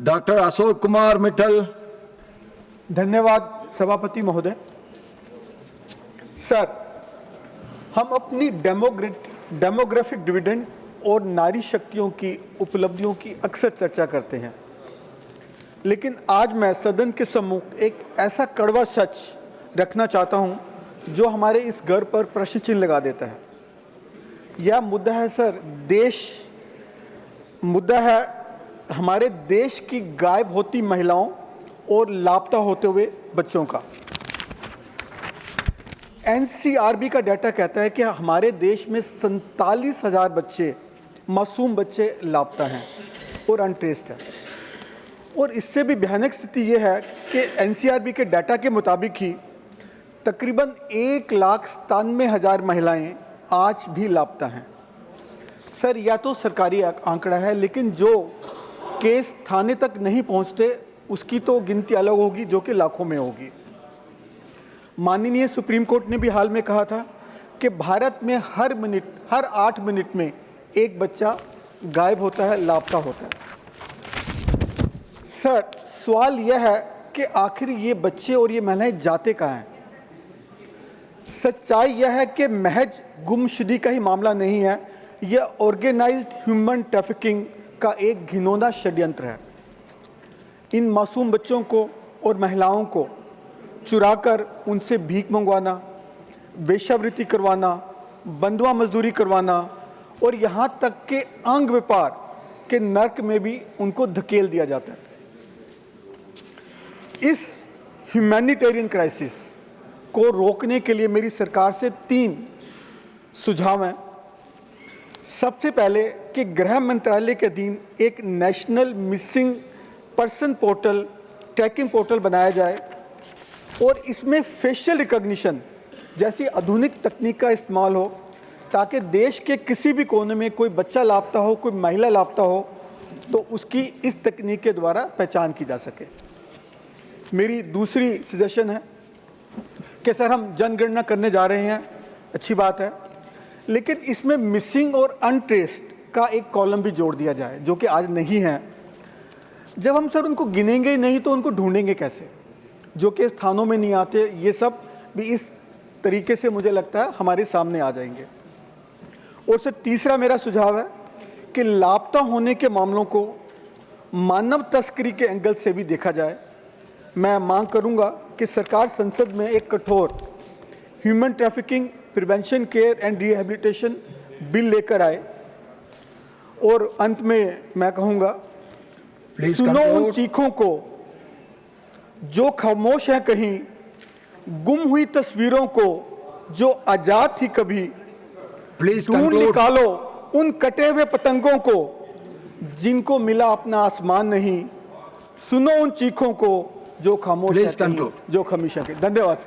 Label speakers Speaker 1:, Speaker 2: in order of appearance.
Speaker 1: Doctor Ashok Kumar Mittal.
Speaker 2: धन्यवाद सभापति महोदय। सर, हम अपनी डेमोग्राफिक डिविडेंड और नारी शक्तियों की उपलब्धियों की अक्सर चर्चा करते हैं, लेकिन आज मैं सदन के सम्मुख एक ऐसा कड़वा सच रखना चाहता हूं जो हमारे इस घर पर प्रश्न चिन्ह लगा देता है। यह मुद्दा है सर, मुद्दा है हमारे देश की गायब होती महिलाओं और लापता होते हुए बच्चों का। एनसीआरबी का डाटा कहता है कि हमारे देश में 47,000 बच्चे, मासूम बच्चे लापता हैं और अनट्रेस्ड हैं। और इससे भी भयानक स्थिति यह है कि एनसीआरबी के डाटा के मुताबिक ही तकरीबन 1,97,000 महिलाएं आज भी लापता हैं। सर, यह तो सरकारी आंकड़ा है, लेकिन जो केस थाने तक नहीं पहुंचते उसकी तो गिनती अलग होगी, जो कि लाखों में होगी। माननीय सुप्रीम कोर्ट ने भी हाल में कहा था कि भारत में हर 8 मिनट में एक बच्चा गायब होता है, लापता होता है। सर, सवाल यह है कि आखिर ये बच्चे और ये महिलाएं जाते कहाँ हैं? सच्चाई यह है कि महज गुमशुदगी का ही मामला नहीं है, यह ऑर्गेनाइज्ड ह्यूमन ट्रैफिकिंग का एक घिनौना षड्यंत्र है। इन मासूम बच्चों को और महिलाओं को चुराकर उनसे भीख मंगवाना, वेश्यावृत्ति करवाना, बंधुआ मजदूरी करवाना और यहाँ तक कि अंग व्यापार के नर्क में भी उनको धकेल दिया जाता है। इस ह्यूमैनिटेरियन क्राइसिस को रोकने के लिए मेरी सरकार से 3 सुझाव हैं। सबसे पहले कि गृह मंत्रालय के अधीन एक national missing person portal, tracking portal बनाया जाए और इसमें फेशियल रिकॉग्निशन जैसी आधुनिक तकनीक का इस्तेमाल हो, ताकि देश के किसी भी कोने में कोई बच्चा लापता हो, कोई महिला लापता हो, तो उसकी इस तकनीक के द्वारा पहचान की जा सके। मेरी दूसरी सजेशन है कि सर, हम जनगणना करने जा रहे हैं, अच्छी बात है, लेकिन इसमें मिसिंग और अनट्रेस्ड का एक कॉलम भी जोड़ दिया जाए, जो कि आज नहीं है। जब हम सर उनको गिनेंगे ही नहीं तो उनको ढूंढेंगे कैसे? जो कि स्थानों में नहीं आते, ये सब भी इस तरीके से मुझे लगता है हमारे सामने आ जाएंगे। और सर, तीसरा मेरा सुझाव है कि लापता होने के मामलों को मानव तस्करी के एंगल से भी देखा जाए। मैं मांग करूंगा कि सरकार संसद में एक कठोर human trafficking prevention, care and rehabilitation bill लेकर आए। और अंत में मैं कहूंगा, सुनो उन चीखों को जो खामोश है कहीं, गुम हुई तस्वीरों को जो आजाद थी कभी, ढूंढ निकालो उन कटे हुए पतंगों को जिनको मिला अपना आसमान नहीं। सुनो उन चीखों को जो खामोश है कहीं, जो खामोश है। धन्यवाद।